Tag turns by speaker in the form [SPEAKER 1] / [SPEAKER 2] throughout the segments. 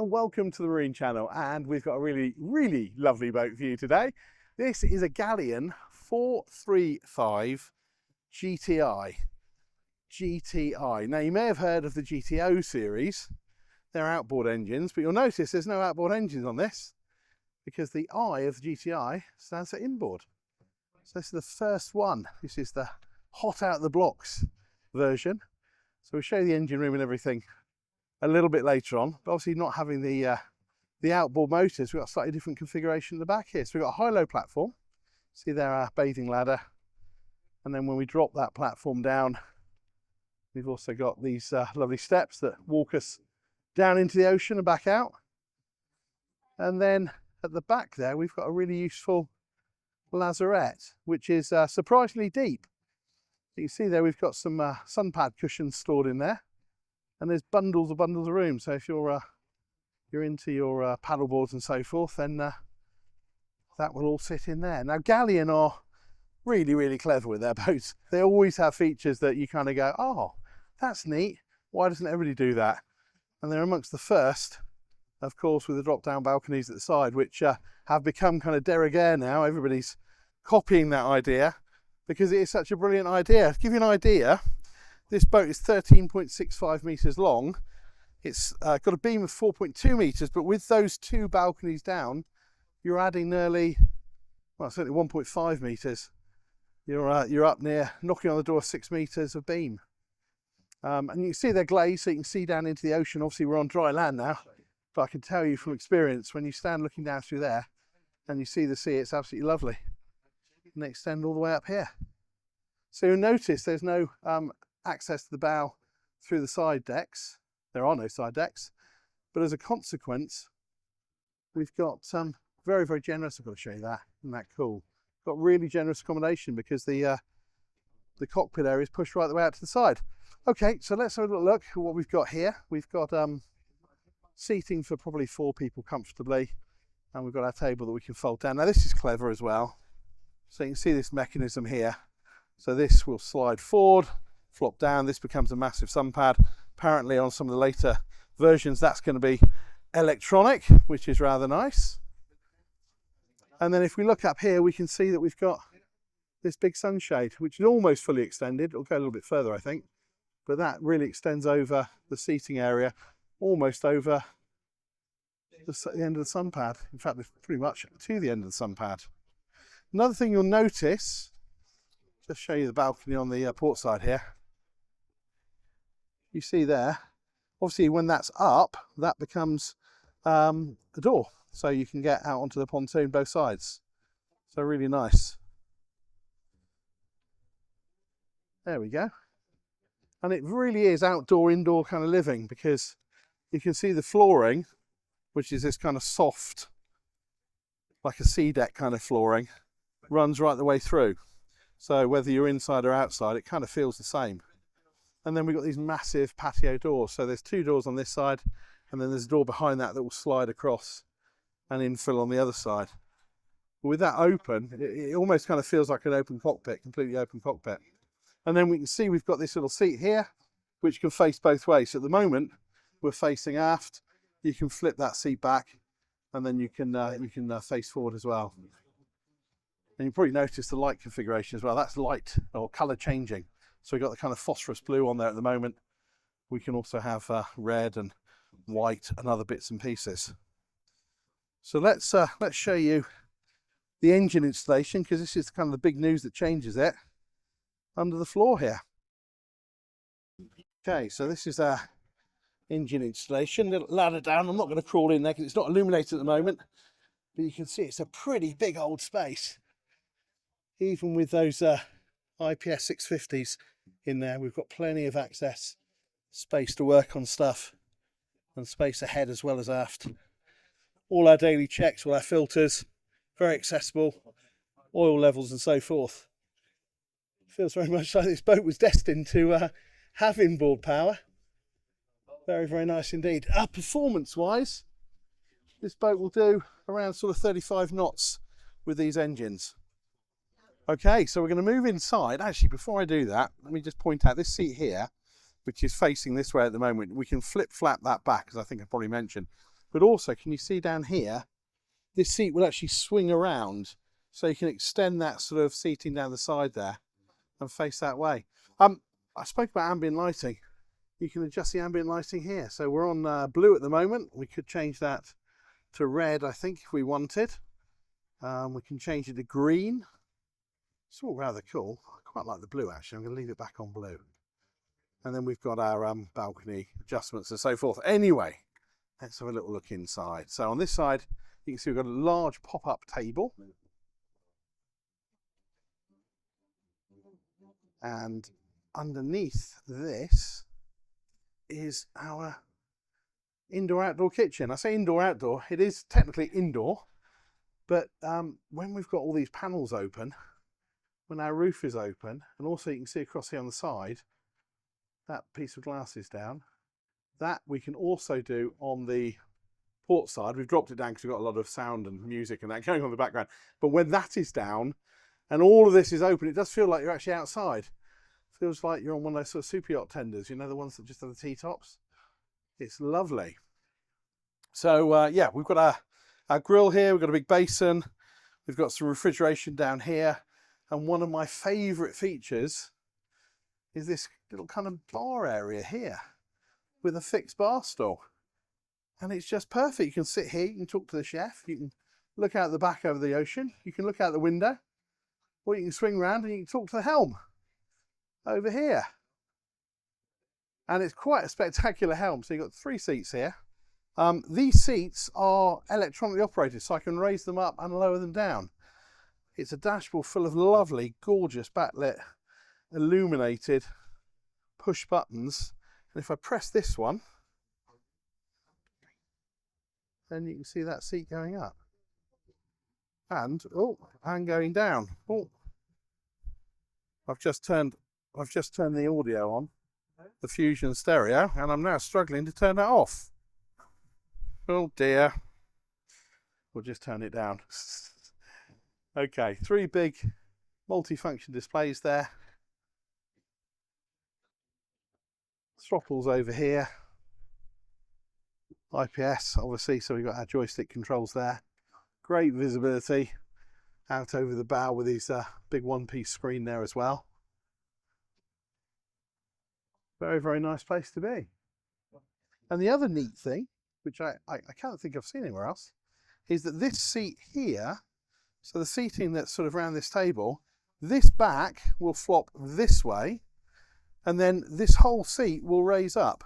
[SPEAKER 1] Hello and welcome to the Marine Channel, and we've got a really lovely boat for you today. This is a Galeon 435 GTI. Now you may have heard of the GTO series, they're outboard engines, but you'll notice there's no outboard engines on this because the I of the GTI stands for inboard. So this is the first one. This is the hot out of the blocks version. So we'll show you the engine room and everything a little bit later on, but obviously not having the outboard motors, we've got a slightly different configuration at the back here. So we've got a high-low platform, see there our bathing ladder, and then when we drop that platform down, we've also got these lovely steps that walk us down into the ocean and back out. And then at the back there, we've got a really useful lazarette, which is surprisingly deep. You can see there we've got some sun pad cushions stored in there. And there's bundles of room. So if you're into your paddle boards and so forth, then that will all sit in there. Now Galeon are really clever with their boats. They always have features that you kind of go, oh, that's neat. Why doesn't everybody do that? And they're amongst the first, of course, with the drop-down balconies at the side, which have become kind of de rigueur now. Everybody's copying that idea because it is such a brilliant idea. To give you an idea, this boat is 13.65 metres long. It's got a beam of 4.2 metres, but with those two balconies down, you're adding nearly, well, certainly 1.5 metres. You're up near, knocking on the door of 6 metres of beam. And you can see they're glazed, so you can see down into the ocean. Obviously, we're on dry land now, but I can tell you from experience, when you stand looking down through there and you see the sea, it's absolutely lovely. And they extend all the way up here. So you'll notice there's no access to the bow through the side decks. There are no side decks, but as a consequence, we've got very generous. I've got to show you that. Isn't that cool? Got really generous accommodation because the cockpit area is pushed right the way out to the side. Okay, so let's have a look at what we've got here. We've got seating for probably 4 people comfortably, and we've got our table that we can fold down. Now this is clever as well. So you can see this mechanism here. So this will slide forward, flop down. This becomes a massive sun pad. Apparently on some of the later versions that's going to be electronic, which is rather nice. And then if we look up here, we can see that we've got this big sunshade, which is almost fully extended. It'll go a little bit further, I think, but that really extends over the seating area, almost over the end of the sun pad. In fact, it's pretty much to the end of the sun pad. Another thing you'll notice, just show you the balcony on the port side here. You see there, obviously when that's up, that becomes a door. So you can get out onto the pontoon both sides. So really nice. There we go. And it really is outdoor, indoor kind of living, because you can see the flooring, which is this kind of soft, like a sea deck kind of flooring, runs right the way through. So whether you're inside or outside, it kind of feels the same. And then we've got these massive patio doors. So there's 2 doors on this side, and then there's a door behind that will slide across and infill on the other side. But with that open, it almost kind of feels like an open cockpit, completely open cockpit. And then we can see we've got this little seat here, which can face both ways. So at the moment, we're facing aft. You can flip that seat back, and then you can face forward as well. And you probably notice the light configuration as well. That's light or colour changing. So we've got the kind of phosphorus blue on there at the moment. We can also have red and white and other bits and pieces. So let's show you the engine installation, because this is kind of the big news that changes it under the floor here. Okay, so this is our engine installation. Little ladder down. I'm not going to crawl in there because it's not illuminated at the moment, but you can see it's a pretty big old space. Even with those IPS 650s in there, we've got plenty of access, space to work on stuff, and space ahead as well as aft. All our daily checks, all our filters, very accessible, oil levels and so forth. Feels very much like this boat was destined to have inboard power. Very nice indeed. Performance-wise, this boat will do around sort of 35 knots with these engines. Okay, so we're going to move inside. Actually, before I do that, let me just point out this seat here, which is facing this way at the moment. We can flip-flap that back, as I think I probably mentioned. But also, can you see down here, this seat will actually swing around, so you can extend that sort of seating down the side there and face that way. I spoke about ambient lighting. You can adjust the ambient lighting here. So we're on blue at the moment. We could change that to red, I think, if we wanted. We can change it to green. It's all rather cool. I quite like the blue, actually. I'm going to leave it back on blue. And then we've got our balcony adjustments and so forth. Anyway, let's have a little look inside. So on this side, you can see we've got a large pop-up table. And underneath this is our indoor-outdoor kitchen. I say indoor-outdoor, it is technically indoor, but when we've got all these panels open, when our roof is open, and also you can see across here on the side, that piece of glass is down. That we can also do on the port side. We've dropped it down because we've got a lot of sound and music and that going on in the background. But when that is down and all of this is open, it does feel like you're actually outside. Feels like you're on one of those sort of super yacht tenders, you know, the ones that just have the T-tops. It's lovely. So yeah, we've got our grill here. We've got a big basin. We've got some refrigeration down here. And one of my favourite features is this little kind of bar area here with a fixed bar stool. And it's just perfect. You can sit here, you can talk to the chef, you can look out the back over the ocean, you can look out the window, or you can swing around and you can talk to the helm over here. And it's quite a spectacular helm. So you've got 3 seats here. These seats are electronically operated, so I can raise them up and lower them down. It's a dashboard full of lovely, gorgeous, backlit, illuminated push buttons. And if I press this one, then you can see that seat going up. And, oh, and going down. Oh, I've just turned the audio on, the Fusion stereo, and I'm now struggling to turn that off. Oh dear. We'll just turn it down. Okay, 3 big multi-function displays there. Throttles over here. IPS, obviously, so we've got our joystick controls there. Great visibility out over the bow with his big one-piece screen there as well. Very, very nice place to be. And the other neat thing, which I can't think I've seen anywhere else, is that this seat here, so the seating that's sort of around this table, this back will flop this way, and then this whole seat will raise up.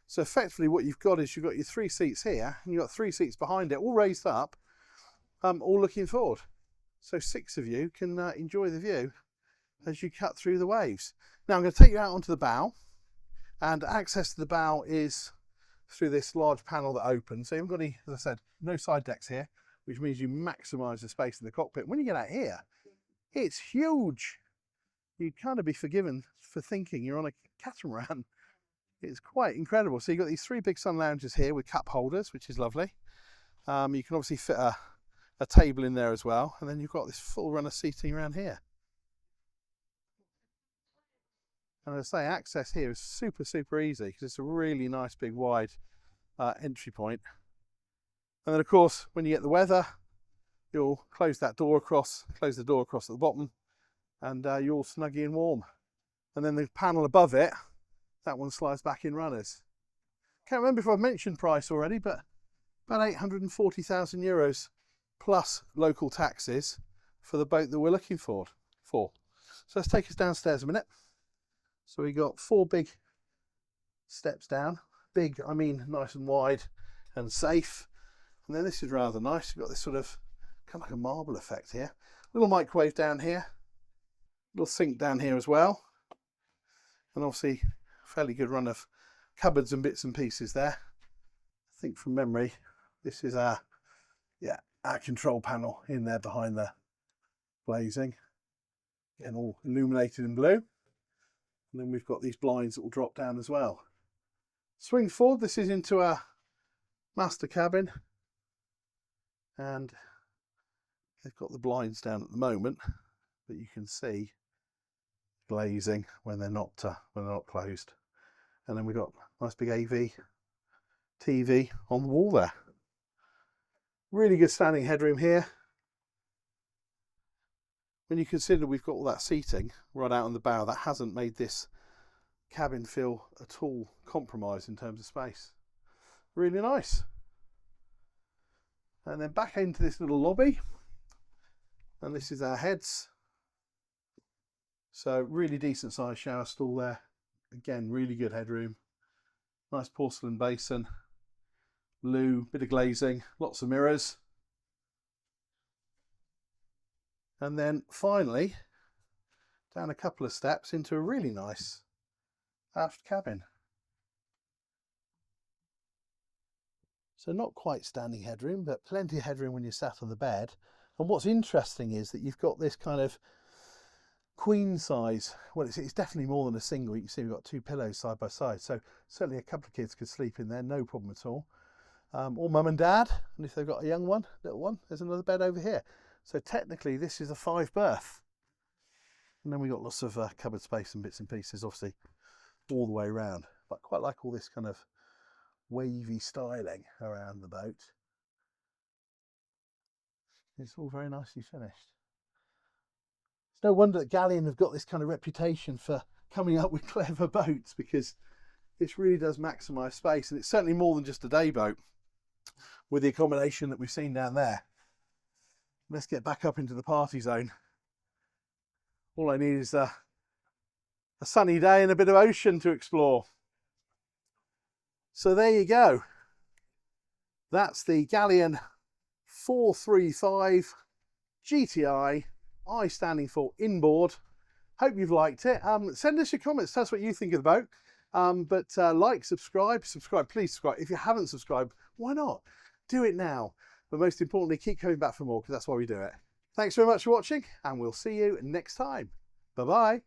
[SPEAKER 1] So effectively what you've got is you've got your 3 seats here, and you've got 3 seats behind it, all raised up, all looking forward. So 6 of you can enjoy the view as you cut through the waves. Now I'm going to take you out onto the bow, and access to the bow is through this large panel that opens. So you haven't got any, as I said, no side decks here, which means you maximise the space in the cockpit. When you get out here, it's huge. You'd kind of be forgiven for thinking you're on a catamaran. It's quite incredible. So you've got these 3 big sun lounges here with cup holders, which is lovely. You can obviously fit a table in there as well. And then you've got this full run of seating around here. And as I say, access here is super, super easy because it's a really nice big wide entry point. And then of course, when you get the weather, you'll close the door across at the bottom, and you're all snuggy and warm. And then the panel above it, that one slides back in runners. Can't remember if I've mentioned price already, but about 840,000 euros plus local taxes for the boat that we're looking for. So let's take us downstairs a minute. So we got 4 big steps down. Big, I mean nice and wide and safe. And then this is rather nice. You've got this sort of kind of like a marble effect here. Little microwave down here. Little sink down here as well. And obviously fairly good run of cupboards and bits and pieces there. I think from memory, this is our control panel in there behind the glazing. Getting all illuminated in blue. And then we've got these blinds that will drop down as well. Swing forward, this is into our master cabin. And they've got the blinds down at the moment, but you can see glazing when they're not closed. And then we've got a nice big AV TV on the wall there. Really good standing headroom here. When you consider we've got all that seating right out on the bow, that hasn't made this cabin feel at all compromised in terms of space. Really nice. And then back into this little lobby, and this is our heads. So really decent sized shower stall there. Again, really good headroom. Nice porcelain basin, loo, bit of glazing, lots of mirrors. And then finally, down a couple of steps into a really nice aft cabin. So not quite standing headroom, but plenty of headroom when you're sat on the bed. And what's interesting is that you've got this kind of queen size, well, it's definitely more than a single. You can see we've got 2 pillows side by side. So certainly a couple of kids could sleep in there, no problem at all. Or mum and dad, and if they've got a young one, little one, there's another bed over here. So technically this is a 5 berth. And then we've got lots of cupboard space and bits and pieces, obviously, all the way around. But I quite like all this kind of wavy styling around the boat. It's all very nicely finished. It's no wonder that Galeon have got this kind of reputation for coming up with clever boats, because this really does maximise space, and it's certainly more than just a day boat with the accommodation that we've seen down there. Let's get back up into the party zone. All I need is a sunny day and a bit of ocean to explore. So there you go. That's the Galeon 435Gti, I standing for inboard. Hope you've liked it. Send us your comments, tell us what you think of the boat. Like, subscribe, please subscribe. If you haven't subscribed, why not? Do it now. But most importantly, keep coming back for more, because that's why we do it. Thanks very much for watching, and we'll see you next time. Bye-bye.